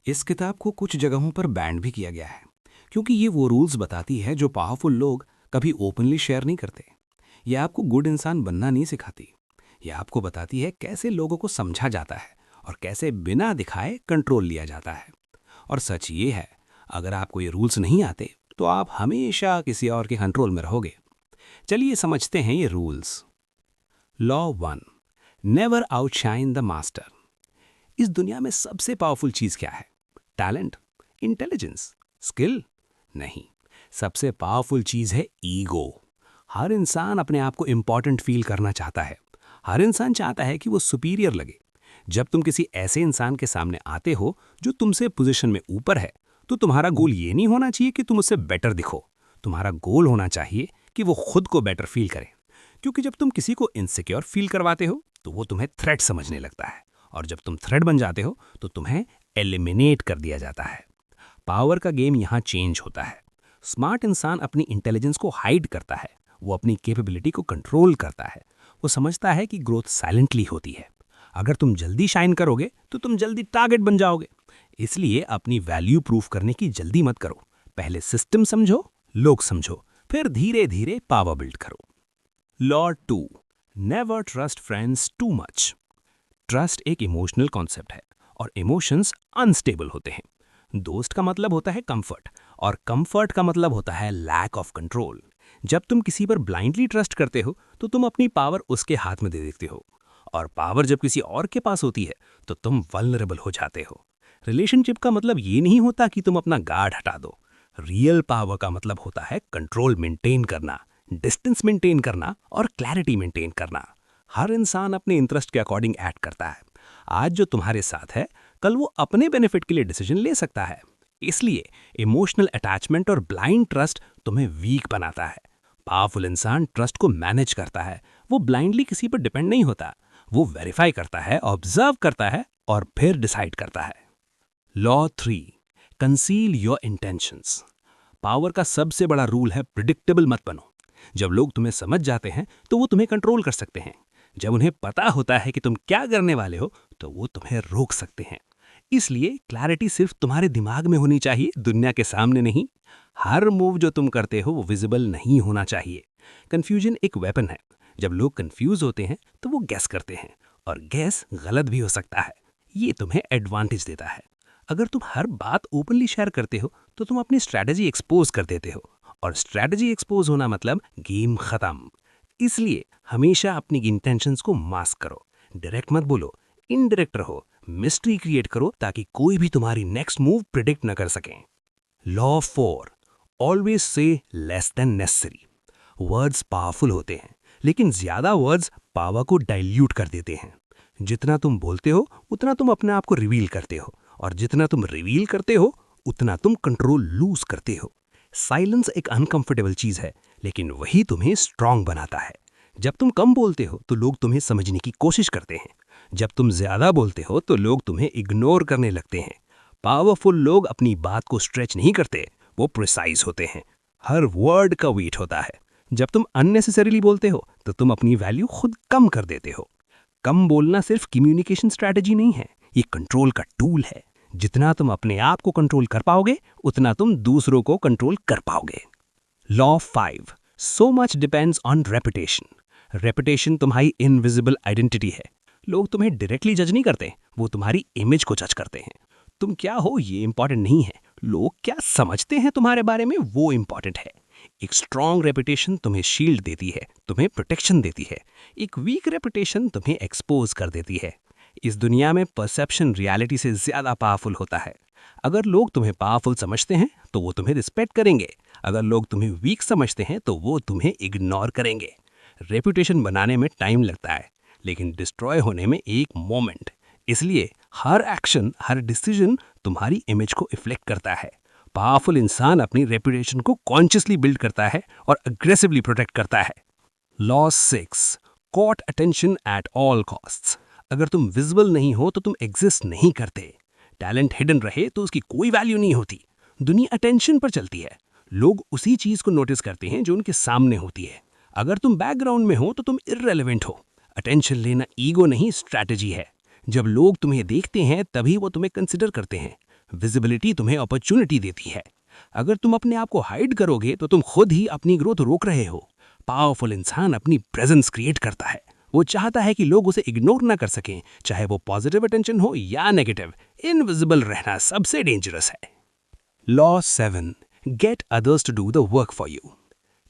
इस किताब को कुछ जगहों पर बैन भी किया गया है क्योंकि ये वो रूल्स बताती है जो पावरफुल लोग कभी ओपनली शेयर नहीं करते। ये आपको गुड इंसान बनना नहीं सिखाती। ये आपको बताती है कैसे लोगों को समझा जाता है और कैसे बिना दिखाए कंट्रोल लिया जाता है। और सच ये है, अगर आपको ये रूल्स नहीं आते तो आप हमेशा किसी और के कंट्रोल में रहोगे। चलिए समझते हैं ये rules. Law 1, never outshine the master. इस दुनिया में सबसे पावरफुल चीज क्या है? Talent, intelligence, skill? नहीं, सबसे पावरफुल चीज है ईगो। हर इंसान अपने आप को इंपॉर्टेंट फील करना चाहता है। हर इंसान चाहता है कि वो सुपीरियर लगे। जब तुम किसी ऐसे इंसान के सामने आते हो जो तुमसे पोजीशन में ऊपर है, तो तुम्हारा गोल ये नहीं होना चाहिए कि तुम उससे बेटर दिखो। तुम्हारा गोल होना चाहिए कि वो खुद को बेटर फील करे। क्योंकि जब तुम किसी को इनसिक्योर फील करवाते हो तो वो तुम्हें थ्रेट समझने लगता है, और जब तुम थ्रेट बन जाते हो तो तुम्हें एलिमिनेट कर दिया जाता है। पावर का गेम यहाँ चेंज होता है। स्मार्ट इंसान अपनी इंटेलिजेंस को हाइड करता है, वो अपनी कैपेबिलिटी को कंट्रोल करता है। वो समझता है कि ग्रोथ साइलेंटली होती है। अगर तुम जल्दी शाइन करोगे तो तुम जल्दी टारगेट बन जाओगे। इसलिए अपनी वैल्यू प्रूफ करने की जल्दी मत करो। पहले सिस्टम समझो, लोग समझो, फिर धीरे धीरे पावर बिल्ड करो। Law 2, never trust friends too much. Trust एक इमोशनल कॉन्सेप्ट है और इमोशंस अनस्टेबल होते हैं। दोस्त का मतलब होता है कंफर्ट, और कंफर्ट का मतलब होता है लैक ऑफ कंट्रोल। जब तुम किसी पर ब्लाइंडली ट्रस्ट करते हो तो तुम अपनी पावर उसके हाथ में दे देते हो, और पावर जब किसी और के पास होती है तो तुम वल्नरेबल हो जाते हो। रिलेशनशिप का मतलब ये नहीं होता कि तुम अपना गार्ड हटा दो। रियल पावर का मतलब होता है कंट्रोल मेंटेन करना, डिस्टेंस मेंटेन करना और क्लैरिटी मेंटेन करना। हर इंसान अपने इंटरेस्ट के अकॉर्डिंग एक्ट करता है। आज जो तुम्हारे साथ है, कल वो अपने बेनिफिट के लिए डिसीजन ले सकता है। इसलिए इमोशनल अटैचमेंट और ब्लाइंड ट्रस्ट तुम्हें वीक बनाता है। पावरफुल इंसान ट्रस्ट को मैनेज करता है। वो ब्लाइंडली किसी पर डिपेंड नहीं होता। वो वेरीफाई करता है, ऑब्जर्व करता है और फिर डिसाइड करता है। Law 3, conceal your intentions. Power का सबसे बड़ा रूल है प्रिडिक्टेबल मत बनो। जब लोग तुम्हें समझ जाते हैं तो वो तुम्हें कंट्रोल कर सकते हैं। जब उन्हें पता होता है कि तुम क्या करने वाले हो तो वो तुम्हें रोक सकते हैं। इसलिए क्लैरिटी सिर्फ तुम्हारे दिमाग में होनी चाहिए, दुनिया के सामने नहीं। हर मूव जो तुम करते हो वो विजिबल नहीं होना चाहिए। कंफ्यूजन एक वेपन है। जब लोग कंफ्यूज होते हैं तो वो गैस करते हैं, और गैस गलत भी हो सकता है। ये तुम्हें एडवांटेज देता है। अगर तुम हर बात ओपनली शेयर करते हो तो तुम अपनी स्ट्रैटेजी एक्सपोज कर देते हो, और स्ट्रैटेजी एक्सपोज होना मतलब गेम खत्म। इसलिए हमेशा अपनी इंटेंशंस को मास्क करो। डायरेक्ट मत बोलो, इनडायरेक्ट रहो, मिस्ट्री क्रिएट करो ताकि कोई भी तुम्हारी नेक्स्ट मूव प्रिडिक्ट न कर सके। Law 4, always say less than necessary. Words powerful होते हैं, लेकिन ज्यादा वर्ड्स पावर को डाइल्यूट कर देते हैं। जितना तुम बोलते हो उतना तुम अपने आप को रिवील करते हो, और जितना तुम रिवील करते हो उतना तुम कंट्रोल लूज करते हो। साइलेंस एक अनकंफर्टेबल चीज है, लेकिन वही तुम्हें स्ट्रांग बनाता है। जब तुम कम बोलते हो तो लोग तुम्हें समझने की कोशिश करते हैं। जब तुम ज्यादा बोलते हो तो लोग तुम्हें इग्नोर करने लगते हैं। पावरफुल लोग अपनी बात को स्ट्रेच नहीं करते, वो प्रिसाइज होते हैं। हर वर्ड का वेट होता है। जब तुम अननेसेसरीली बोलते हो तो तुम अपनी वैल्यू खुद कम कर देते हो। कम बोलना सिर्फ कम्युनिकेशन स्ट्रैटेजी नहीं है, ये कंट्रोल का टूल है। जितना तुम अपने आप को कंट्रोल कर पाओगे उतना तुम दूसरों को कंट्रोल कर पाओगे। Law 5, so much depends on reputation. Reputation तुम्हारी इनविजिबल आइडेंटिटी है। लोग तुम्हें डायरेक्टली जज नहीं करते, वो तुम्हारी इमेज को जज करते हैं। तुम क्या हो ये इंपॉर्टेंट नहीं है, लोग क्या समझते हैं तुम्हारे बारे में वो इंपॉर्टेंट है। एक स्ट्रॉन्ग रेपुटेशन तुम्हें शील्ड देती है, तुम्हें प्रोटेक्शन देती है। एक वीक रेपुटेशन तुम्हें एक्सपोज कर देती है। इस दुनिया में परसेप्शन रियलिटी से ज्यादा पावरफुल होता है। अगर लोग तुम्हें पावरफुल समझते हैं तो वो तुम्हें रिस्पेक्ट करेंगे। अगर लोग तुम्हें वीक समझते हैं तो वो तुम्हें इग्नोर करेंगे। रेपुटेशन बनाने में टाइम लगता है, लेकिन डिस्ट्रॉय होने में एक मोमेंट। इसलिए हर एक्शन, हर डिसीजन तुम्हारी इमेज को इफ्लेक्ट करता है। पावरफुल इंसान अपनी रेपुटेशन को कॉन्शियसली बिल्ड करता है और अग्रेसिवली प्रोटेक्ट करता है। Law 6, court attention at all costs. अगर तुम विजिबल नहीं हो तो तुम एग्जिस्ट नहीं करते। टैलेंट हिडन रहे तो उसकी कोई वैल्यू नहीं होती। दुनिया अटेंशन पर चलती है। लोग उसी चीज को नोटिस करते हैं जो उनके सामने होती है। अगर तुम बैकग्राउंड में हो तो तुम इररेलेवेंट हो। अटेंशन लेना ईगो नहीं, स्ट्रैटेजी है। जब लोग तुम्हें देखते हैं तभी वो तुम्हें कंसिडर करते हैं। विजिबिलिटी तुम्हें अपॉर्चुनिटी देती है। अगर तुम अपने आप को हाइड करोगे तो तुम खुद ही अपनी ग्रोथ रोक रहे हो। पावरफुल इंसान अपनी प्रेजेंस क्रिएट करता है। वो चाहता है कि लोग उसे इग्नोर ना कर सकें, चाहे वो पॉजिटिव अटेंशन हो या नेगेटिव। इनविजिबल रहना सबसे डेंजरस है। Law 7, get others to do the work for you.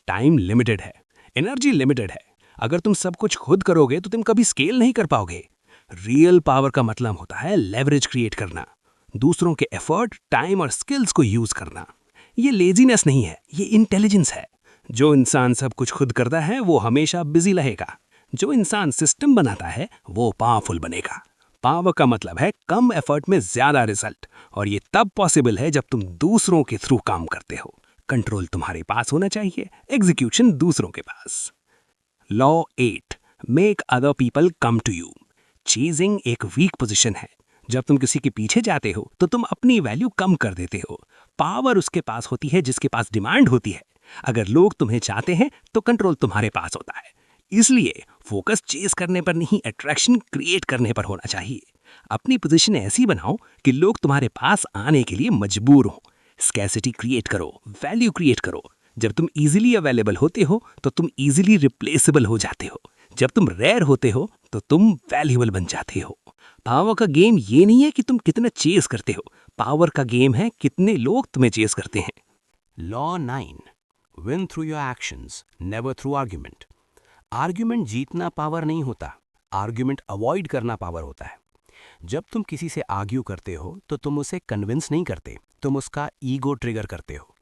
Time limited है, एनर्जी लिमिटेड है। अगर तुम सब कुछ खुद करोगे तो तुम कभी स्केल नहीं कर पाओगे। रियल पावर का मतलब होता है लेवरेज क्रिएट करना, दूसरों के एफर्ट, टाइम और स्किल्स को यूज करना। ये लेजीनेस नहीं है, ये इंटेलिजेंस है। जो इंसान सब कुछ खुद करता है वो हमेशा बिजी रहेगा। जो इंसान सिस्टम बनाता है वो पावरफुल बनेगा। पावर का मतलब है कम एफर्ट में ज्यादा रिजल्ट, और ये तब पॉसिबल है जब तुम दूसरों के थ्रू काम करते हो। कंट्रोल तुम्हारे पास होना चाहिए, एग्जीक्यूशन दूसरों के पास। Law 8, make other people come to you. Chasing एक वीक पोजीशन है। जब तुम किसी के पीछे जाते हो तो तुम अपनी वैल्यू कम कर देते हो। पावर उसके पास होती है जिसके पास डिमांड होती है। अगर लोग तुम्हें चाहते हैं तो कंट्रोल तुम्हारे पास होता है। इसलिए फोकस चेस करने पर नहीं, अट्रैक्शन क्रिएट करने पर होना चाहिए। अपनी पोजीशन ऐसी बनाओ कि लोग तुम्हारे पास आने के लिए मजबूर हो। स्कैसिटी क्रिएट करो, वैल्यू क्रिएट करो। जब तुम इजीली अवेलेबल होते हो तो तुम इजीली रिप्लेसेबल हो जाते हो। जब तुम रेयर होते हो तो तुम वैल्यूएबल बन जाते हो। पावर का गेम ये नहीं है कि तुम कितना चेस करते हो, पावर का गेम है कितने लोग तुम्हें चेस करते हैं। Law 9, win through your actions, never through argument. Argument जीतना पावर नहीं होता, आर्ग्यूमेंट अवॉइड करना पावर होता है। जब तुम किसी से आर्ग्यू करते हो तो तुम उसे कन्विंस नहीं करते, तुम उसका ईगो ट्रिगर करते हो।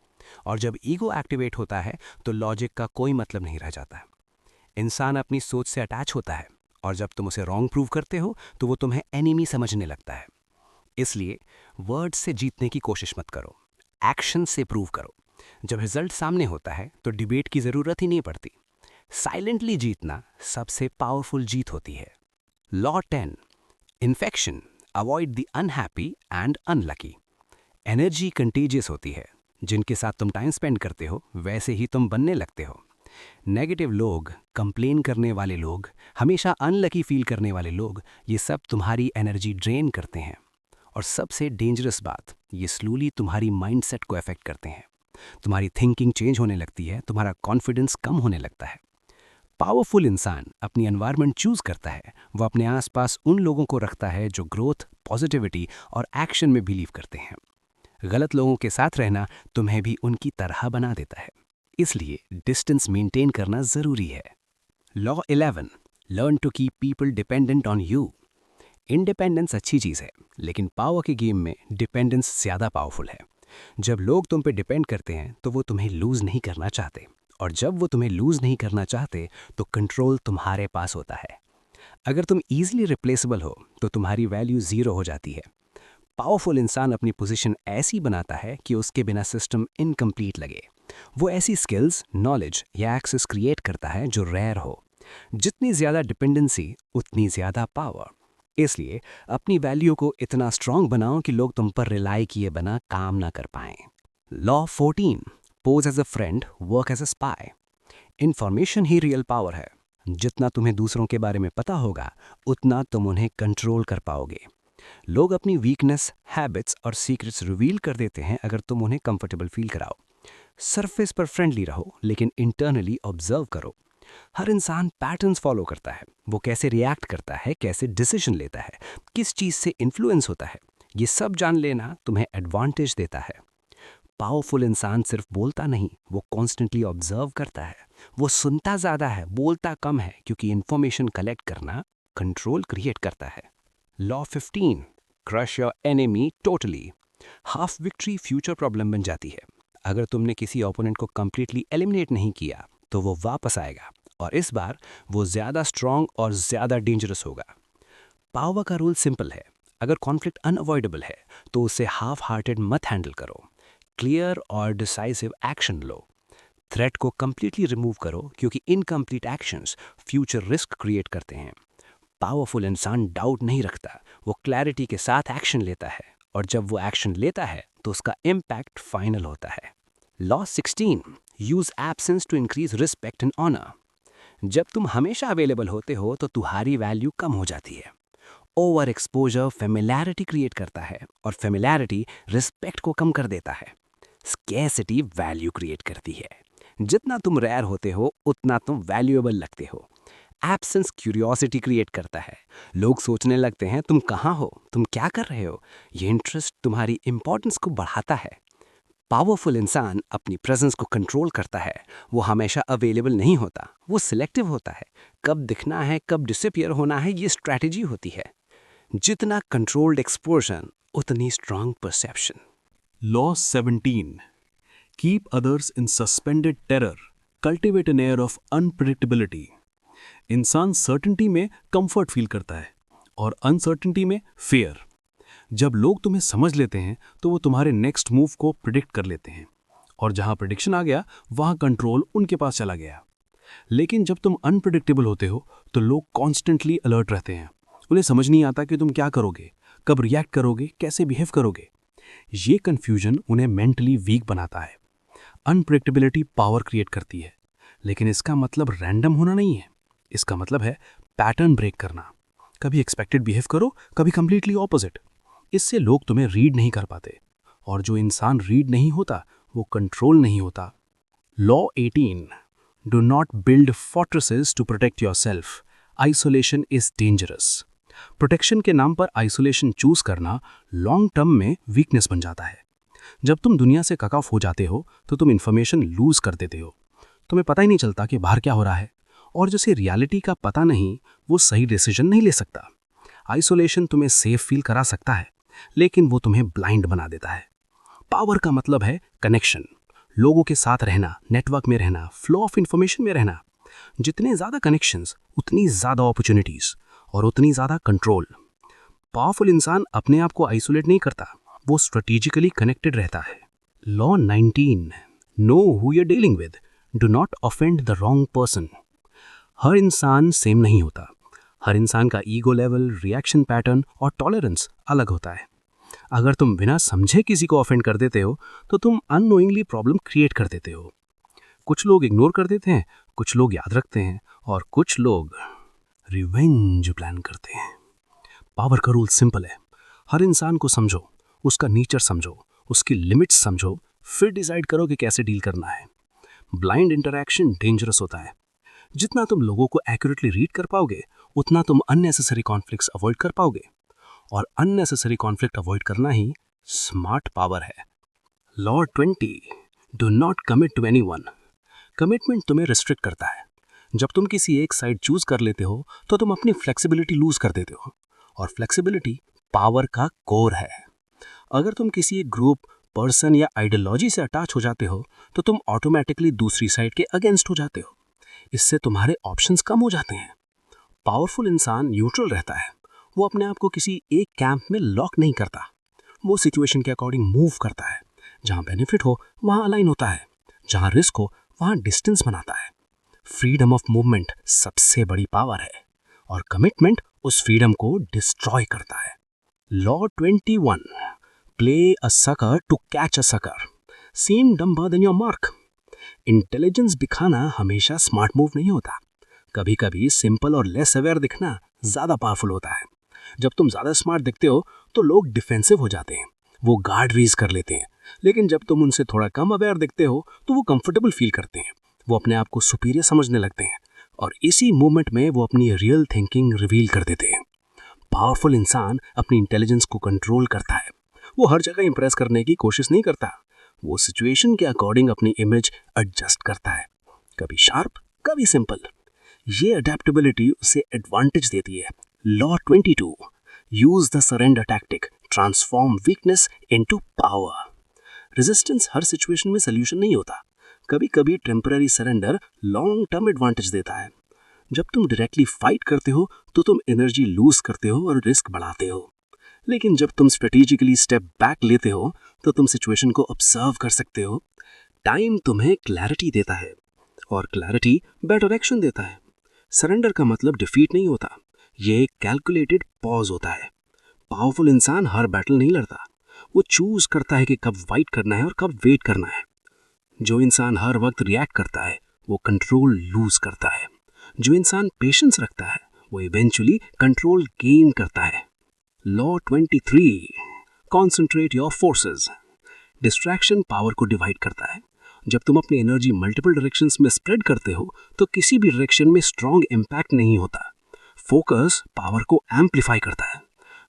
और जब ईगो एक्टिवेट होता है तो लॉजिक का कोई मतलब नहीं रह जाता है। इंसान अपनी सोच से अटैच होता है, और जब तुम उसे रॉन्ग प्रूव करते हो तो वो तुम्हें एनिमी समझने लगता है। इसलिए वर्ड्स से जीतने की कोशिश मत करो, एक्शन से प्रूव करो। जब रिजल्ट सामने होता है तो डिबेट की जरूरत ही नहीं पड़ती। साइलेंटली जीतना सबसे पावरफुल जीत होती है। Law 10, infection, avoid the unhappy and unlucky. Energy contagious होती है। जिनके साथ तुम टाइम स्पेंड करते हो वैसे ही तुम बनने लगते हो। नेगेटिव लोग, कंप्लेन करने वाले लोग, हमेशा अनलकी फील करने वाले लोग, ये सब तुम्हारी एनर्जी ड्रेन करते हैं। और सबसे डेंजरस बात, ये स्लोली तुम्हारी माइंडसेट को अफेक्ट करते हैं। तुम्हारी थिंकिंग चेंज होने लगती है, तुम्हारा कॉन्फिडेंस कम होने लगता है। पावरफुल इंसान अपनी एनवायरनमेंट चूज करता है। वो अपने आसपास उन लोगों को रखता है जो ग्रोथ, पॉजिटिविटी और एक्शन में बिलीव करते हैं। गलत लोगों के साथ रहना तुम्हें भी उनकी तरह बना देता है। इसलिए डिस्टेंस मेंटेन करना जरूरी है। Law 11, learn to keep people dependent on you. Independence अच्छी चीज है, लेकिन पावर के गेम में डिपेंडेंस ज्यादा पावरफुल है। जब लोग तुम पे डिपेंड करते हैं तो वो तुम्हें लूज नहीं करना चाहते, और जब वो तुम्हें लूज नहीं करना चाहते तो कंट्रोल तुम्हारे पास होता है। अगर तुम इजीली रिप्लेसेबल हो तो तुम्हारी वैल्यू जीरो हो जाती है। पावरफुल इंसान अपनी पोजीशन ऐसी बनाता है कि उसके बिना सिस्टम इनकम्प्लीट लगे। वो ऐसी स्किल्स, नॉलेज या एक्सेस क्रिएट करता है जो रेयर हो। जितनी ज्यादा डिपेंडेंसी उतनी ज्यादा पावर। इसलिए अपनी वैल्यू को इतना स्ट्रांग बनाओ कि लोग तुम पर रिलाई किए बिना काम ना कर पाएं। Law 14, pose as a friend, work as a spy. Information ही रियल पावर है। जितना तुम्हें दूसरों के बारे में पता होगा उतना तुम उन्हें कंट्रोल कर पाओगे। लोग अपनी वीकनेस, हैबिट्स और सीक्रेट्स रिवील कर देते हैं अगर तुम उन्हें कंफर्टेबल फील कराओ। सरफेस पर फ्रेंडली रहो, लेकिन इंटरनली ऑब्जर्व करो। हर इंसान पैटर्न्स फॉलो करता है। वो कैसे रिएक्ट करता है, कैसे डिसीजन लेता है, किस चीज से इन्फ्लुएंस होता है, ये सब जान लेना तुम्हें एडवांटेज देता है। पावरफुल इंसान सिर्फ बोलता नहीं, वो कॉन्स्टेंटली ऑब्जर्व करता है। वो सुनता ज्यादा है, बोलता कम है, क्योंकि इंफॉर्मेशन कलेक्ट करना कंट्रोल क्रिएट करता है। Law 15, crush your enemy totally. Half victory future problem बन जाती है। अगर तुमने किसी ओपोनेंट को कंप्लीटली एलिमिनेट नहीं किया तो वो वापस आएगा, और इस बार वो ज्यादा स्ट्रांग और ज्यादा डेंजरस होगा। पावर का रूल सिंपल है, अगर कॉन्फ्लिक्ट अनअवॉइडेबल है तो उसे हाफ हार्टेड मत हैंडल करो। क्लियर और डिसाइसिव एक्शन लो। थ्रेट को कंप्लीटली रिमूव करो, क्योंकि incomplete actions future risk create करते हैं। पावरफुल इंसान डाउट नहीं रखता, वो क्लैरिटी के साथ एक्शन लेता है, और जब वो एक्शन लेता है तो उसका इम्पैक्ट फाइनल होता है। Law 16, use absence to increase respect and honour. जब तुम हमेशा अवेलेबल होते हो तो तुम्हारी वैल्यू कम हो जाती है। ओवर एक्सपोजर फेमिलैरिटी क्रिएट करता है और फेमिलैरिटी रिस्पेक्ट को कम कर देता है। स्कैर्सिटी वैल्यू क्रिएट करती है। जितना तुम रेयर होते हो उतना तुम वैल्यूएबल लगते हो। एब्सेंस क्यूरियोसिटी क्रिएट करता है। लोग सोचने लगते हैं तुम कहाँ हो, तुम क्या कर रहे हो। ये इंटरेस्ट तुम्हारी इंपॉर्टेंस को बढ़ाता है। पावरफुल इंसान अपनी प्रेजेंस को कंट्रोल करता है। वो हमेशा अवेलेबल नहीं होता, वो सिलेक्टिव होता है। कब दिखना है, कब डिसअपियर होना है, ये स्ट्रैटेजी होती है। जितना कंट्रोल्ड एक्सपोजर उतनी strong perception. Law 17. Keep others in suspended terror. Cultivate an air of unpredictability. इंसान सर्टेनिटी में कंफर्ट फील करता है और अनसर्टेनिटी में फेयर। जब लोग तुम्हें समझ लेते हैं तो वो तुम्हारे नेक्स्ट मूव को प्रिडिक्ट कर लेते हैं, और जहां प्रिडिक्शन आ गया वहां कंट्रोल उनके पास चला गया। लेकिन जब तुम अनप्रिडिक्टेबल होते हो तो लोग कॉन्स्टेंटली अलर्ट रहते हैं। उन्हें समझ नहीं आता कि तुम क्या करोगे, कब रिएक्ट करोगे, कैसे बिहेव करोगे। ये कन्फ्यूजन उन्हें मेंटली वीक बनाता है। अनप्रिडिक्टेबिलिटी पावर क्रिएट करती है, लेकिन इसका मतलब रैंडम होना नहीं है। इसका मतलब है पैटर्न ब्रेक करना। कभी एक्सपेक्टेड बिहेव करो, कभी कंप्लीटली ऑपोजिट। इससे लोग तुम्हें रीड नहीं कर पाते, और जो इंसान रीड नहीं होता वो कंट्रोल नहीं होता। Law 18. Do not build fortresses to protect yourself. Isolation is dangerous. Protection के नाम पर आइसोलेशन चूज करना लॉन्ग टर्म में वीकनेस बन जाता है। जब तुम दुनिया से कट ऑफ हो जाते हो तो तुम इंफॉर्मेशन लूज कर देते हो। तुम्हें पता ही नहीं चलता कि बाहर क्या हो रहा है, और जिसे रियलिटी का पता नहीं वो सही डिसीजन नहीं ले सकता। आइसोलेशन तुम्हें सेफ फील करा सकता है, लेकिन वो तुम्हें ब्लाइंड बना देता है। पावर का मतलब है कनेक्शन, लोगों के साथ रहना, नेटवर्क में रहना, फ्लो ऑफ इंफॉर्मेशन में रहना। जितने ज़्यादा कनेक्शंस उतनी ज़्यादा अपॉर्चुनिटीज़ और उतनी ज़्यादा कंट्रोल। पावरफुल इंसान अपने आप को आइसोलेट नहीं करता, वो स्ट्रेटेजिकली कनेक्टेड रहता है। Law 19. Know who you are dealing with, do not offend the wrong person. हर इंसान सेम नहीं होता। हर इंसान का ईगो लेवल, रिएक्शन पैटर्न और टॉलरेंस अलग होता है। अगर तुम बिना समझे किसी को ऑफेंड कर देते हो तो तुम अननोइंगली प्रॉब्लम क्रिएट कर देते हो। कुछ लोग इग्नोर कर देते हैं, कुछ लोग याद रखते हैं, और कुछ लोग रिवेंज प्लान करते हैं। पावर का रूल सिंपल है। हर इंसान को समझो, उसका नेचर समझो, उसकी लिमिट्स समझो, फिर डिसाइड करो कि कैसे डील करना है। ब्लाइंड इंटरैक्शन डेंजरस होता है। जितना तुम लोगों को एक्यूरेटली रीड कर पाओगे उतना तुम अननेसेसरी कॉन्फ्लिक्ट्स अवॉइड कर पाओगे, और अननेसेसरी कॉन्फ्लिक्ट अवॉइड करना ही स्मार्ट पावर है। Law 20. Do not commit to anyone. Commitment तुम्हें रिस्ट्रिक्ट करता है। जब तुम किसी एक साइड चूज कर लेते हो तो तुम अपनी फ्लेक्सिबिलिटी लूज कर देते हो, और फ्लेक्सिबिलिटी पावर का कोर है। अगर तुम किसी एक ग्रुप, पर्सन या आइडियोलॉजी से अटैच हो जाते हो तो तुम ऑटोमेटिकली दूसरी साइड के अगेंस्ट हो जाते हो। इससे तुम्हारे ऑप्शंस कम हो जाते हैं। पावरफुल इंसान न्यूट्रल रहता है। वो अपने आप को किसी एक कैंप में लॉक नहीं करता। वो सिचुएशन के अकॉर्डिंग मूव करता है। जहां बेनिफिट हो वहां अलाइन होता है, जहां रिस्क हो वहां डिस्टेंस बनाता है। फ्रीडम ऑफ मूवमेंट सबसे बड़ी पावर है, और कमिटमेंट उस फ्रीडम को डिस्ट्रॉय करता है। Law 21. Play a sucker to catch a sucker, seem dumber than your mark. Intelligence दिखाना हमेशा स्मार्ट मूव नहीं होता। कभी कभी सिंपल और लेस अवेयर दिखना ज्यादा पावरफुल होता है। जब तुम ज्यादा स्मार्ट दिखते हो तो लोग डिफेंसिव हो जाते हैं, वो गार्ड रेज कर लेते हैं। लेकिन जब तुम उनसे थोड़ा कम अवेयर दिखते हो तो वो कंफर्टेबल फील करते हैं, वो अपने आप को सुपीरियर समझने लगते हैं, और इसी मोमेंट में वो अपनी रियल थिंकिंग रिवील कर देते हैं। पावरफुल इंसान अपनी इंटेलिजेंस को कंट्रोल करता है। वो हर जगह इंप्रेस करने की कोशिश नहीं करता। वो सिचुएशन के अकॉर्डिंग अपनी इमेज एडजस्ट करता है, कभी शार्प, कभी सिंपल। ये अडेप्टेबिलिटी उसे एडवांटेज देती है। Law 22. Use the surrender tactic, transform weakness into power. Resistance her situation में सोल्यूशन नहीं होता। कभी कभी temporary surrender long term advantage देता है। जब तुम डायरेक्टली फाइट करते हो तो तुम एनर्जी लूज करते हो और रिस्क बढ़ाते हो। लेकिन जब तुम स्ट्रेटेजिकली स्टेप बैक लेते हो तो तुम सिचुएशन को ऑब्जर्व कर सकते हो। टाइम तुम्हें क्लैरिटी देता है, और क्लैरिटी बेटर एक्शन देता है। सरेंडर का मतलब डिफीट नहीं होता, ये एक कैलकुलेटेड पॉज होता है। पावरफुल इंसान हर बैटल नहीं लड़ता, वो चूज करता है कि कब फाइट करना है और कब वेट करना है। जो इंसान हर वक्त रिएक्ट करता है वो कंट्रोल लूज करता है। जो इंसान पेशेंस रखता है वो इवेंचुअली कंट्रोल गेन करता है। Law 23, concentrate your forces. Distraction power को डिवाइड करता है। जब तुम अपनी एनर्जी मल्टीपल डायरेक्शंस में स्प्रेड करते हो तो किसी भी डायरेक्शन में स्ट्रॉन्ग इम्पैक्ट नहीं होता। फोकस पावर को एम्पलीफाई करता है।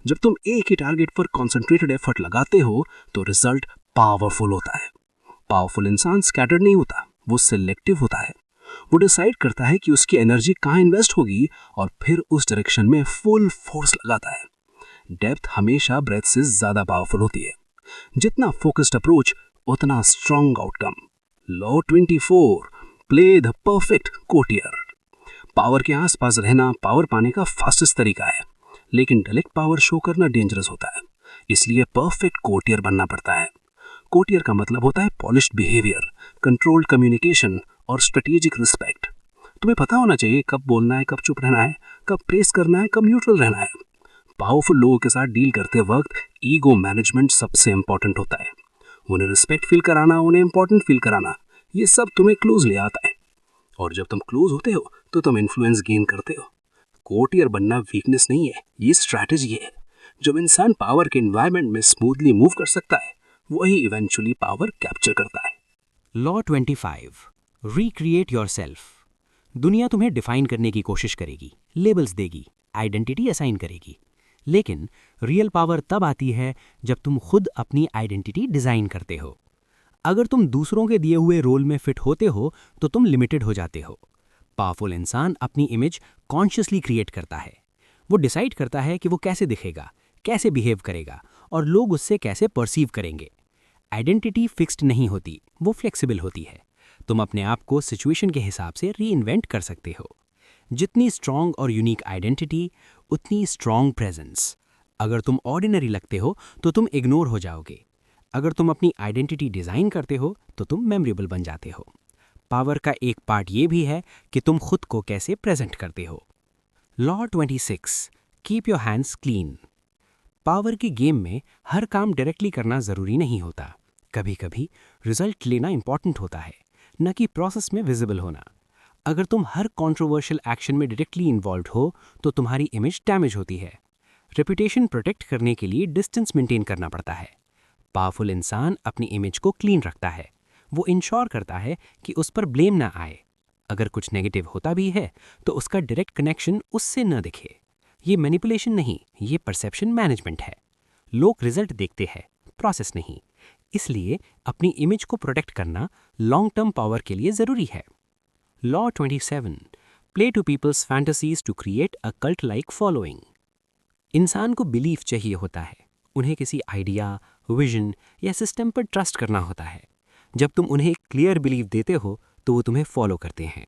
जब तुम एक ही टारगेट पर कॉन्सेंट्रेटेड एफर्ट लगाते हो तो रिजल्ट पावरफुल होता है। पावरफुल इंसान स्कैटर्ड नहीं होता, वो सिलेक्टिव होता है। वो डिसाइड करता है कि उसकी एनर्जी कहाँ इन्वेस्ट होगी और फिर उस डायरेक्शन में फुल फोर्स लगाता है। डेप्थ हमेशा ब्रेथ से ज्यादा पावरफुल होती है। जितना फोकस्ड अप्रोच उतना strong outcome. Law 24, play the perfect courtier. Power के आसपास रहना पावर पाने का फास्टेस्ट तरीका है, लेकिन डायरेक्ट पावर शो करना डेंजरस होता है। इसलिए परफेक्ट कोर्टियर बनना पड़ता है। कोर्टियर का मतलब होता है पॉलिश्ड बिहेवियर, कंट्रोल्ड कम्युनिकेशन और स्ट्रेटेजिक रिस्पेक्ट। तुम्हें पता होना चाहिए कब बोलना है, कब चुप रहना है, कब प्रेस करना है, कब न्यूट्रल रहना है। पावरफुल लोगों के साथ डील करते वक्त ईगो मैनेजमेंट सबसे इंपॉर्टेंट होता है। उन्हें रिस्पेक्ट फील कराना, उन्हें इंपॉर्टेंट फील कराना, ये सब तुम्हें क्लोज ले आता है। और जब तुम क्लोज होते हो तो तुम इन्फ्लुएंस गेन करते हो। कोर्टियर बनना वीकनेस नहीं है, ये स्ट्रैटेजी है। जब इंसान पावर के एनवायरनमेंट में स्मूथली मूव कर सकता है वही इवेंचुअली पावर कैप्चर करता है। Law 25, recreate yourself. दुनिया तुम्हें डिफाइन करने की कोशिश करेगी, लेबल्स देगी, आइडेंटिटी असाइन करेगी, लेकिन रियल पावर तब आती है जब तुम खुद अपनी आइडेंटिटी डिजाइन करते हो। अगर तुम दूसरों के दिए हुए रोल में फिट होते हो तो तुम लिमिटेड हो जाते हो। पावरफुल इंसान अपनी इमेज कॉन्शियसली क्रिएट करता है। वो डिसाइड करता है कि वो कैसे दिखेगा, कैसे बिहेव करेगा और लोग उससे कैसे परसीव करेंगे। आइडेंटिटी फिक्स्ड नहीं होती, वो फ्लेक्सिबल होती है। तुम अपने आप को सिचुएशन के हिसाब से रीइन्वेंट कर सकते हो। जितनी स्ट्रॉन्ग और यूनिक आइडेंटिटी उतनी स्ट्रॉन्ग प्रेजेंस। अगर तुम ऑर्डिनरी लगते हो तो तुम इग्नोर हो जाओगे। अगर तुम अपनी आइडेंटिटी डिज़ाइन करते हो तो तुम मेमोरेबल बन जाते हो। पावर का एक पार्ट ये भी है कि तुम खुद को कैसे प्रेजेंट करते हो। Law 26, keep your hands clean. Power के गेम में हर काम डायरेक्टली करना ज़रूरी नहीं होता। कभी कभी रिजल्ट लेना इंपॉर्टेंट होता है, न कि प्रोसेस में विजिबल होना। अगर तुम हर कंट्रोवर्शियल एक्शन में डायरेक्टली इन्वॉल्व हो तो तुम्हारी इमेज डैमेज होती है। रेपुटेशन प्रोटेक्ट करने के लिए डिस्टेंस मेंटेन करना पड़ता है। पावरफुल इंसान अपनी इमेज को क्लीन रखता है। वो इंश्योर करता है कि उस पर ब्लेम ना आए। अगर कुछ नेगेटिव होता भी है तो उसका डायरेक्ट कनेक्शन उससे न दिखे। ये मैनिपुलेशन नहीं, ये परसेप्शन मैनेजमेंट है। लोग रिजल्ट देखते हैं, प्रोसेस नहीं। इसलिए अपनी इमेज को प्रोटेक्ट करना लॉन्ग टर्म पावर के लिए ज़रूरी है। Law 27, play to people's fantasies to create a cult like following. इंसान को बिलीफ चाहिए होता है। उन्हें किसी आइडिया, विजन या सिस्टम पर ट्रस्ट करना होता है। जब तुम उन्हें एक क्लियर बिलीफ देते हो तो वो तुम्हें फॉलो करते हैं।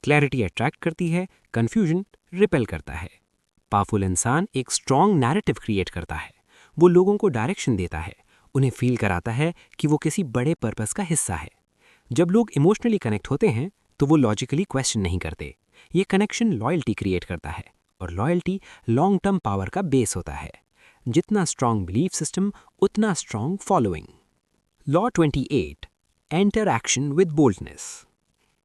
क्लैरिटी अट्रैक्ट करती है, कंफ्यूजन रिपेल करता है। पावरफुल इंसान एक स्ट्रॉन्ग नैरेटिव क्रिएट करता है। वो लोगों को डायरेक्शन देता है, उन्हें फील कराता है कि वो किसी बड़े पर्पस का हिस्सा है। जब लोग इमोशनली कनेक्ट होते हैं तो वो लॉजिकली क्वेश्चन नहीं करते। ये कनेक्शन लॉयल्टी क्रिएट करता है और लॉयल्टी लॉन्ग टर्म पावर का बेस होता है। जितना स्ट्रॉन्ग बिलीफ सिस्टम उतना strong following. Law 28, enter action with boldness.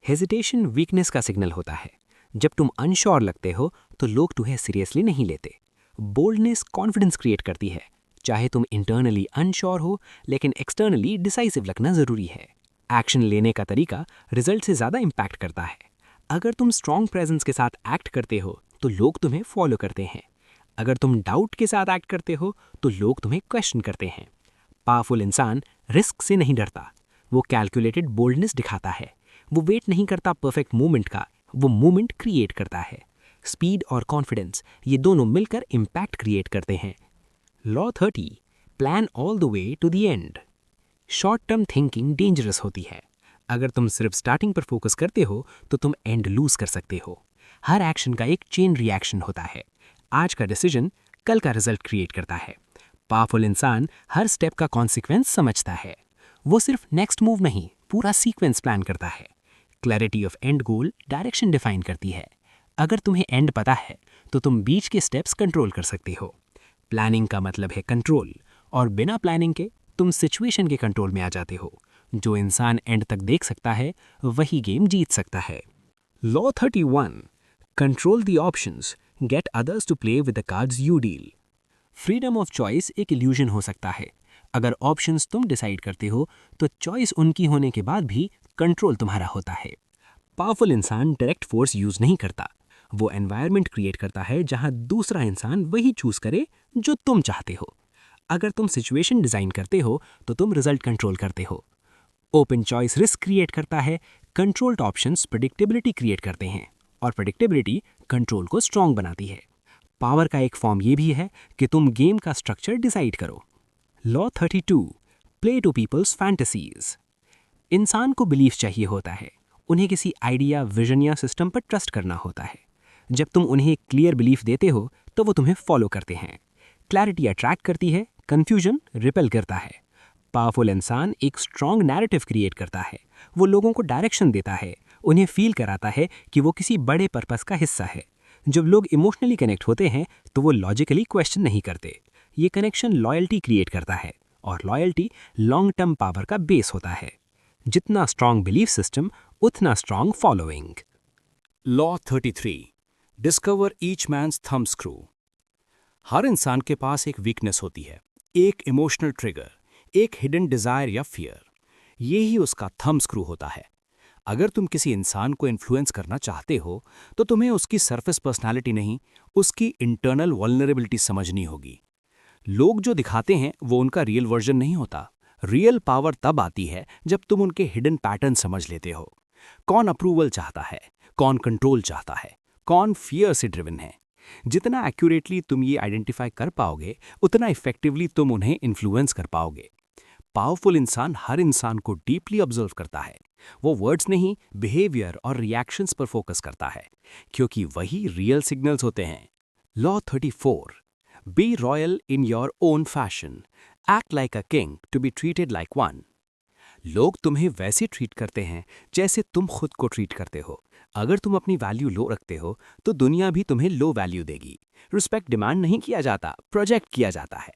Hesitation weakness का सिग्नल होता है। जब तुम अनश्योर लगते हो तो लोग तुम्हें सीरियसली नहीं लेते। बोल्डनेस कॉन्फिडेंस क्रिएट करती है। चाहे तुम इंटरनली अनश्योर हो लेकिन एक्सटर्नली डिसाइसिव लगना जरूरी है। एक्शन लेने का तरीका रिजल्ट से ज़्यादा इम्पैक्ट करता है। अगर तुम स्ट्रॉन्ग प्रेजेंस के साथ एक्ट करते हो तो लोग तुम्हें फॉलो करते हैं। अगर तुम डाउट के साथ एक्ट करते हो तो लोग तुम्हें क्वेश्चन करते हैं। पावरफुल इंसान रिस्क से नहीं डरता, वो कैलकुलेटेड बोल्डनेस दिखाता है। वो वेट नहीं करता परफेक्ट मूवमेंट का, वो मूवमेंट क्रिएट करता है। स्पीड और कॉन्फिडेंस ये दोनों मिलकर इम्पैक्ट क्रिएट करते हैं। Law 30, plan all the way to the end. Short term thinking dangerous होती है। अगर तुम सिर्फ स्टार्टिंग पर फोकस करते हो तो तुम एंड लूज कर सकते हो। हर एक्शन का एक चेन रिएक्शन होता है। आज का डिसीजन कल का रिजल्ट क्रिएट करता है। पावरफुल इंसान हर स्टेप का कॉन्सिक्वेंस समझता है। वो सिर्फ नेक्स्ट मूव नहीं, पूरा सीक्वेंस प्लान करता है। Clarity of and goal direction define करती है। अगर तुम्हें एंड पता है तो तुम बीच के स्टेप्स कंट्रोल कर सकते हो। प्लानिंग का मतलब है कंट्रोल, और बिना प्लानिंग के तुम सिचुएशन के कंट्रोल में आ जाते हो। जो इंसान एंड तक देख सकता है वही गेम जीत सकता है। Law 31, control the options, get others to play with the cards you deal. Freedom of choice एक इल्यूजन हो सकता है। अगर ऑप्शंस तुम डिसाइड करते हो तो चॉइस उनकी होने के बाद भी कंट्रोल तुम्हारा होता है। पावरफुल इंसान डायरेक्ट फोर्स यूज नहीं करता, वो एनवायरनमेंट क्रिएट करता है जहां दूसरा इंसान वही चूज करे जो तुम चाहते हो। अगर तुम सिचुएशन डिजाइन करते हो तो तुम रिजल्ट कंट्रोल करते हो। ओपन चॉइस रिस्क क्रिएट करता है, कंट्रोल्ड ऑप्शंस प्रेडिक्टेबिलिटी क्रिएट करते हैं और प्रेडिक्टेबिलिटी कंट्रोल को स्ट्रांग बनाती है। पावर का एक फॉर्म ये भी है कि तुम गेम का स्ट्रक्चर डिसाइड करो। Law 32, play to people's fantasies. इंसान को बिलीफ चाहिए होता है, उन्हें किसी आइडिया, विजन या सिस्टम पर ट्रस्ट करना होता है। जब तुम उन्हें एक क्लियर बिलीफ देते हो तो वो तुम्हें फॉलो करते हैं। क्लैरिटी अट्रैक्ट करती है, कंफ्यूजन रिपेल करता है। पावरफुल इंसान एक स्ट्रॉन्ग नैरेटिव क्रिएट करता है, वो लोगों को डायरेक्शन देता है, उन्हें फील कराता है कि वो किसी बड़े पर्पस का हिस्सा है। जब लोग इमोशनली कनेक्ट होते हैं तो वो लॉजिकली क्वेश्चन नहीं करते। ये कनेक्शन लॉयल्टी क्रिएट करता है और लॉयल्टी लॉन्ग टर्म पावर का बेस होता है। जितना स्ट्रॉन्ग बिलीफ सिस्टम उतना strong following. Law 33, discover each man's thumb screw. हर इंसान के पास एक वीकनेस होती है, एक इमोशनल ट्रिगर, एक हिडन डिजायर या फियर। ये ही उसका थंब स्क्रू होता है। अगर तुम किसी इंसान को इन्फ्लुएंस करना चाहते हो तो तुम्हें उसकी सरफेस पर्सनालिटी नहीं, उसकी इंटरनल वल्नरेबिलिटी समझनी होगी। लोग जो दिखाते हैं वो उनका रियल वर्जन नहीं होता। रियल पावर तब आती है जब तुम उनके हिडन पैटर्न समझ लेते हो। कौन अप्रूवल चाहता है, कौन कंट्रोल चाहता है, कौन फियर से ड्रिवन है। जितना एक्यूरेटली तुम ये आइडेंटिफाई कर पाओगे उतना इफेक्टिवली तुम उन्हें इन्फ्लुएंस कर पाओगे। पावरफुल इंसान हर इंसान को डीपली ऑब्जर्व करता है। वो वर्ड्स नहीं, बिहेवियर और रिएक्शंस पर फोकस करता है, क्योंकि वही रियल सिग्नल्स होते हैं। Law 34, be royal in your own fashion, act like a king to be treated like one. लोग तुम्हें वैसे ट्रीट करते हैं जैसे तुम खुद को ट्रीट करते हो। अगर तुम अपनी वैल्यू लो रखते हो तो दुनिया भी तुम्हें लो वैल्यू देगी। रिस्पेक्ट डिमांड नहीं किया जाता, प्रोजेक्ट किया जाता है।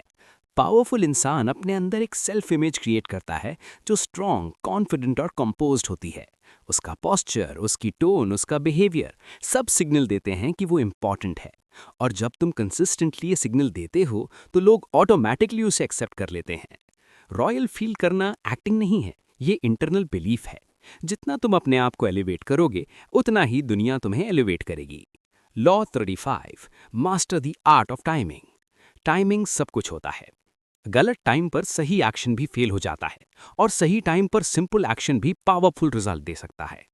पावरफुल इंसान अपने अंदर एक सेल्फ इमेज क्रिएट करता है जो स्ट्रॉन्ग, कॉन्फिडेंट और कंपोज्ड होती है। उसका पोस्चर, उसकी टोन, उसका बिहेवियर सब सिग्नल देते हैं कि वो इम्पॉर्टेंट है। और जब तुम कंसिस्टेंटली ये सिग्नल देते हो तो लोग ऑटोमेटिकली उसे एक्सेप्ट कर लेते हैं। रॉयल फील करना एक्टिंग नहीं है, ये इंटरनल बिलीफ है। जितना तुम अपने आप को एलिवेट करोगे उतना ही दुनिया तुम्हें एलिवेट करेगी। Law 35, master the art of timing. Timing सब कुछ होता है। गलत टाइम पर सही एक्शन भी फेल हो जाता है और सही टाइम पर सिंपल एक्शन भी पावरफुल रिजल्ट दे सकता है।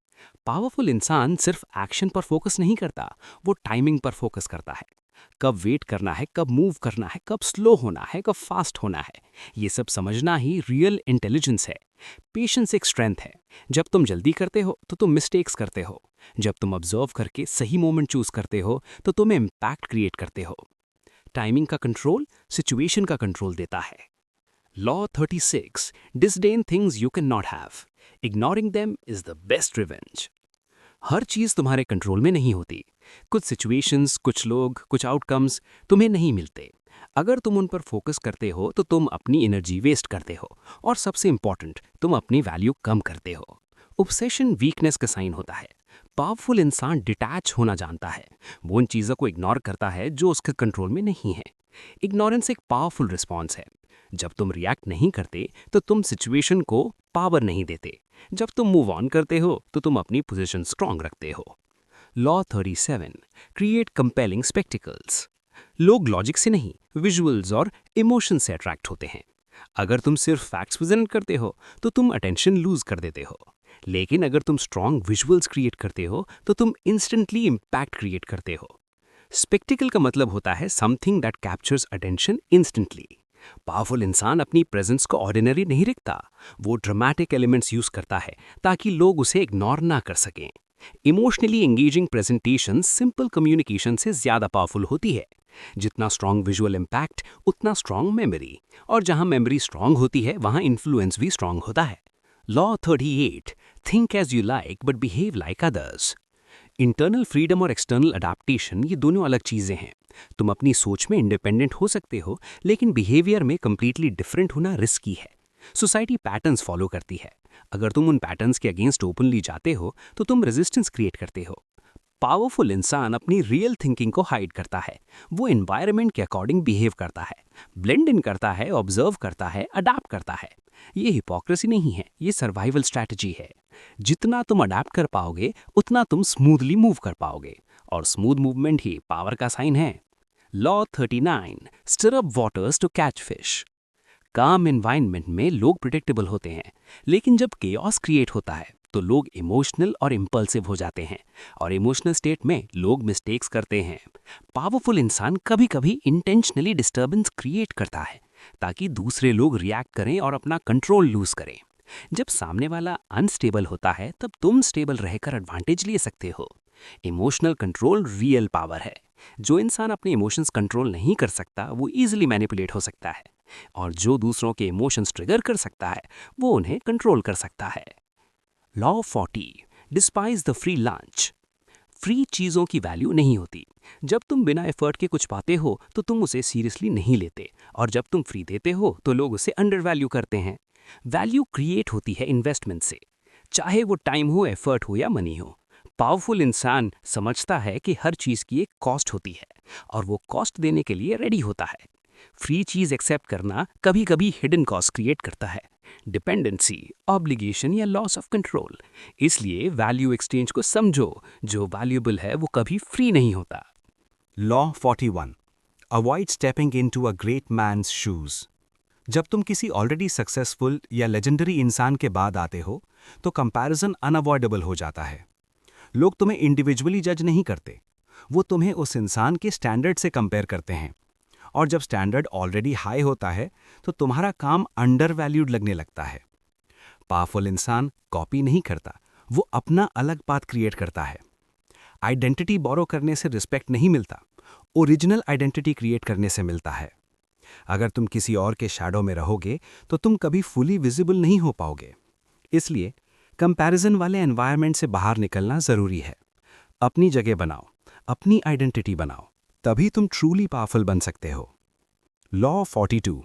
पावरफुल इंसान सिर्फ एक्शन पर फोकस नहीं करता, वो टाइमिंग पर फोकस करता है। कब वेट करना है, कब मूव करना है, कब स्लो होना है, कब फास्ट होना है, ये सब समझना ही रियल इंटेलिजेंस है। पेशेंस एक स्ट्रेंथ है। जब तुम जल्दी करते हो तो तुम मिस्टेक्स करते हो। जब तुम ऑब्जर्व करके सही मोमेंट चूज करते हो तो तुम इम्पैक्ट क्रिएट करते हो। टाइमिंग का कंट्रोल सिचुएशन का कंट्रोल देता है। Law 36, disdain things you can not have, ignoring them is the best revenge. हर चीज तुम्हारे कंट्रोल में नहीं होती। कुछ सिचुएशंस, कुछ लोग, कुछ आउटकम्स तुम्हें नहीं मिलते। अगर तुम उन पर फोकस करते हो तो तुम अपनी एनर्जी वेस्ट करते हो और सबसे इंपॉर्टेंट, तुम अपनी वैल्यू कम करते हो। ऑब्सेशन वीकनेस का साइन होता है। पावरफुल इंसान डिटैच होना जानता है। वो उन चीज़ों को इग्नोर करता है जो उसके कंट्रोल में नहीं है। इग्नोरेंस एक पावरफुल रिस्पॉन्स है। जब तुम रिएक्ट नहीं करते तो तुम सिचुएशन को पावर नहीं देते। जब तुम मूव ऑन करते हो तो तुम अपनी पोजीशन स्ट्रांग रखते हो। Law 37, create compelling spectacles. लोग लॉजिक से नहीं, विजुअल्स और इमोशन से अट्रैक्ट होते हैं। अगर तुम सिर्फ फैक्ट्स प्रेजेंट करते हो तो तुम अटेंशन लूज कर देते हो। लेकिन अगर तुम स्ट्रॉन्ग विजुअल्स क्रिएट करते हो तो तुम इंस्टेंटली इम्पैक्ट क्रिएट करते हो। स्पेक्टिकल का मतलब होता है something that captures attention instantly. Powerful इंसान अपनी प्रेजेंस को ऑर्डिनरी नहीं रखता, वो ड्रामेटिक एलिमेंट्स यूज करता है ताकि लोग उसे इग्नोर ना कर सकें। Emotionally engaging presentation simple communication से ज्यादा पावरफुल होती है। जितना स्ट्रॉन्ग विजुअल इम्पैक्ट उतना स्ट्रॉन्ग मेमोरी, और जहां मेमोरी स्ट्रॉन्ग होती है वहां इन्फ्लुएंस भी स्ट्रॉन्ग होता है। Law 38, think as you like but behave like others. Internal freedom और एक्सटर्नल अडेप्टेशन ये दोनों अलग चीजें हैं। तुम अपनी सोच में इंडिपेंडेंट हो सकते हो, लेकिन बिहेवियर में कंप्लीटली डिफरेंट होना रिस्की है। सोसाइटी पैटर्न्स फॉलो करती है। अगर तुम उन पैटर्न्स के अगेंस्ट ओपनली जाते हो तो तुम रेजिस्टेंस क्रिएट करते हो। पावरफुल इंसान अपनी रियल थिंकिंग को हाइड करता है। वो एनवायरनमेंट के अकॉर्डिंग बिहेव करता है, ब्लेंड इन करता है, ऑब्जर्व करता है, अडाप्ट करता है। ये हिपोक्रेसी नहीं है, ये सर्वाइवल स्ट्रैटेजी है। जितना तुम अडाप्ट कर पाओगे उतना तुम स्मूथली मूव कर पाओगे, और स्मूथ मूवमेंट ही पावर का साइन है। Law 39, stir up waters to catch fish. काम एनवायरनमेंट में लोग प्रिडिक्टेबल होते हैं, लेकिन जब केओस क्रिएट होता है तो लोग इमोशनल और इम्पल्सिव हो जाते हैं, और इमोशनल स्टेट में लोग मिस्टेक्स करते हैं। पावरफुल इंसान कभी कभी इंटेंशनली डिस्टर्बेंस क्रिएट करता है ताकि दूसरे लोग रिएक्ट करें और अपना कंट्रोल लूज करें। जब सामने वाला अनस्टेबल होता है तब तुम स्टेबल रहकर एडवांटेज ले सकते हो। इमोशनल कंट्रोल रियल पावर है। जो इंसान अपने इमोशंस कंट्रोल नहीं कर सकता वो इजीली मैनिपुलेट हो सकता है, और जो दूसरों के इमोशंस ट्रिगर कर सकता है वो उन्हें कंट्रोल कर सकता है। Law 40, despise the free lunch. Free चीज़ों की वैल्यू नहीं होती। जब तुम बिना एफर्ट के कुछ पाते हो तो तुम उसे सीरियसली नहीं लेते, और जब तुम फ्री देते हो तो लोग उसे अंडर वैल्यू करते हैं। वैल्यू क्रिएट होती है इन्वेस्टमेंट से, चाहे वो टाइम हो, एफर्ट हो या मनी हो। पावरफुल इंसान समझता है कि हर चीज़ की एक कॉस्ट होती है, और वो कॉस्ट देने के लिए रेडी होता है। फ्री चीज़ एक्सेप्ट करना कभी कभी हिडन कॉस्ट क्रिएट करता है, डिपेंडेंसी, ऑब्लिगेशन या लॉस ऑफ कंट्रोल। इसलिए वैल्यू एक्सचेंज को समझो, जो वैल्यूएबल है वो कभी फ्री नहीं होता। Law 41, avoid stepping into a great man's shoes. जब तुम किसी ऑलरेडी सक्सेसफुल या लेजेंडरी इंसान के बाद आते हो तो कंपैरिजन अनअवॉइडेबल हो जाता है। लोग तुम्हें इंडिविजुअली जज नहीं करते, वो तुम्हें उस इंसान के स्टैंडर्ड से कंपेयर करते हैं, और जब स्टैंडर्ड ऑलरेडी हाई होता है तो तुम्हारा काम अंडर वैल्यूड लगने लगता है। पावरफुल इंसान कॉपी नहीं करता, वो अपना अलग पाथ क्रिएट करता है। आइडेंटिटी बोरो करने से रिस्पेक्ट नहीं मिलता, ओरिजिनल आइडेंटिटी क्रिएट करने से मिलता है। अगर तुम किसी और के शैडो में रहोगे तो तुम कभी फुली विजिबल नहीं हो पाओगे। इसलिए कंपैरिजन वाले एनवायरनमेंट से बाहर निकलना जरूरी है। अपनी जगह बनाओ, अपनी आइडेंटिटी बनाओ, तभी तुम ट्रूली पावरफुल बन सकते हो। Law 42,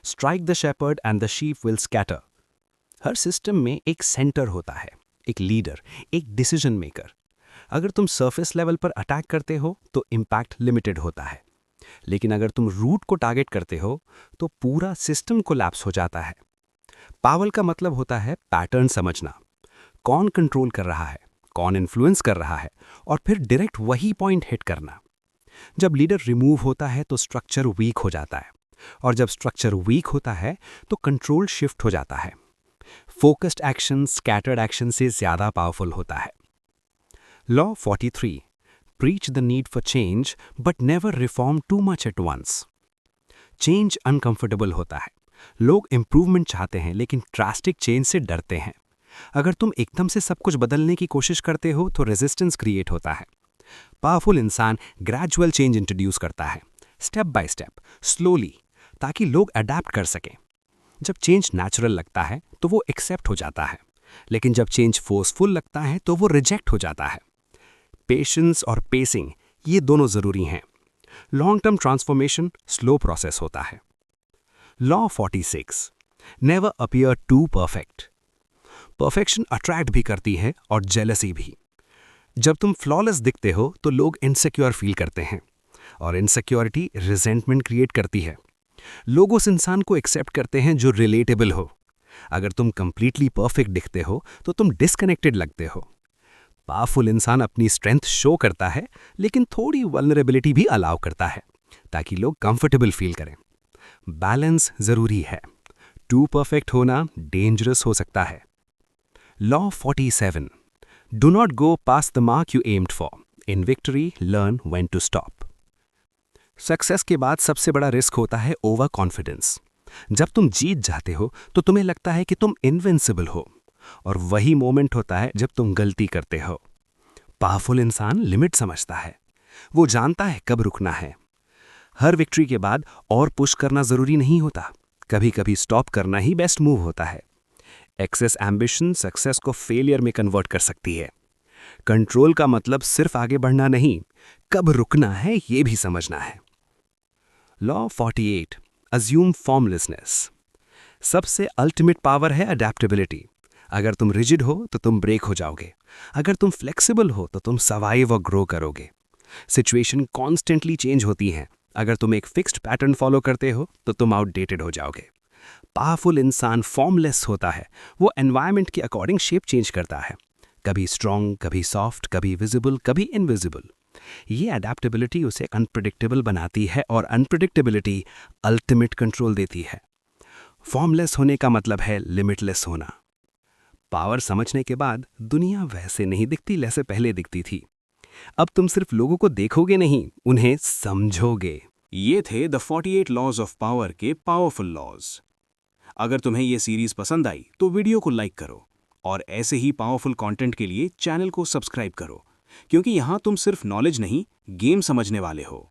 strike the shepherd and the sheep will scatter. हर सिस्टम में एक सेंटर होता है, एक लीडर, एक डिसीजन मेकर। अगर तुम सरफेस लेवल पर अटैक करते हो तो इम्पैक्ट लिमिटेड होता है, लेकिन अगर तुम रूट को टारगेट करते हो तो पूरा सिस्टम कोलैप्स हो जाता है। पावर का मतलब होता है पैटर्न समझना, कौन कंट्रोल कर रहा है, कौन इन्फ्लुएंस कर रहा है, और फिर डायरेक्ट वही पॉइंट हिट करना। जब लीडर रिमूव होता है तो स्ट्रक्चर वीक हो जाता है, और जब स्ट्रक्चर वीक होता है तो कंट्रोल शिफ्ट हो जाता है। फोकस्ड एक्शन स्कैटर्ड एक्शन से ज्यादा पावरफुल होता है। Law 43, preach the need for change but never reform too much at once. Change uncomfortable होता है। लोग इंप्रूवमेंट चाहते हैं लेकिन ड्रास्टिक चेंज से डरते हैं। अगर तुम एकदम से सब कुछ बदलने की कोशिश करते हो तो रेजिस्टेंस क्रिएट होता है। पावरफुल इंसान ग्रेजुअल चेंज इंट्रोड्यूस करता है, स्टेप बाय स्टेप, स्लोली, ताकि लोग अडेप्ट कर सकें। जब चेंज नेचुरल लगता है तो वो एक्सेप्ट हो जाता है, लेकिन जब चेंज फोर्सफुल लगता है तो वो रिजेक्ट हो जाता है। पेशेंस और पेसिंग ये दोनों जरूरी हैं। Long term transformation slow process होता है। Law 46, never appear too perfect. Perfection attract भी करती है और जेलसी भी। जब तुम फ्लॉलेस दिखते हो तो लोग इनसिक्योर फील करते हैं, और इनसिक्योरिटी रिजेंटमेंट क्रिएट करती है। लोग उस इंसान को एक्सेप्ट करते हैं जो रिलेटेबल हो। अगर तुम कंप्लीटली परफेक्ट दिखते हो तो तुम डिस्कनेक्टेड लगते हो। पावरफुल इंसान अपनी स्ट्रेंथ शो करता है लेकिन थोड़ी वल्नरेबिलिटी भी अलाउ करता है ताकि लोग कंफर्टेबल फील करें। बैलेंस जरूरी है। टू परफेक्ट होना डेंजरस हो सकता है। Law 47, do not go past the mark you aimed for. In victory learn when to stop. Success के बाद सबसे बड़ा रिस्क होता है ओवर कॉन्फिडेंस। जब तुम जीत जाते हो तो तुम्हें लगता है कि तुम इनविंसिबल हो, और वही मोमेंट होता है जब तुम गलती करते हो। पावरफुल इंसान लिमिट समझता है, वो जानता है कब रुकना है। हर विक्ट्री के बाद और पुश करना जरूरी नहीं होता, कभी कभी स्टॉप करना ही बेस्ट मूव होता है। एक्सेस एम्बिशन सक्सेस को फेलियर में कन्वर्ट कर सकती है। कंट्रोल का मतलब सिर्फ आगे बढ़ना नहीं, कब रुकना है ये भी समझना है। Law 48, assume formlessness. सबसे अल्टीमेट पावर है अडेप्टेबिलिटी। अगर तुम रिजिड हो तो तुम ब्रेक हो जाओगे, अगर तुम फ्लेक्सिबल हो तो तुम सर्वाइव और ग्रो करोगे। सिचुएशन कॉन्स्टेंटली चेंज होती हैं, अगर तुम एक फिक्स्ड पैटर्न फॉलो करते हो तो तुम आउटडेटेड हो जाओगे। पावरफुल इंसान फॉर्मलेस होता है, वो एनवायरनमेंट के अकॉर्डिंग शेप चेंज करता है, कभी स्ट्रॉन्ग, कभी सॉफ्ट, कभी विजिबल, कभी इनविजिबल। ये अडेप्टेबिलिटी उसे अनप्रिडिक्टेबल बनाती है और अनप्रिडिक्टेबिलिटी अल्टीमेट कंट्रोल देती है। फॉर्मलेस होने का मतलब है लिमिटलेस होना। पावर समझने के बाद दुनिया वैसे नहीं दिखती जैसे पहले दिखती थी। अब तुम सिर्फ लोगों को देखोगे नहीं, उन्हें समझोगे। ये थे द 48 लॉज ऑफ पावर के पावरफुल लॉज। अगर तुम्हें ये सीरीज पसंद आई तो वीडियो को लाइक करो और ऐसे ही पावरफुल कंटेंट के लिए चैनल को सब्सक्राइब करो, क्योंकि यहाँ तुम सिर्फ नॉलेज नहीं, गेम समझने वाले हो।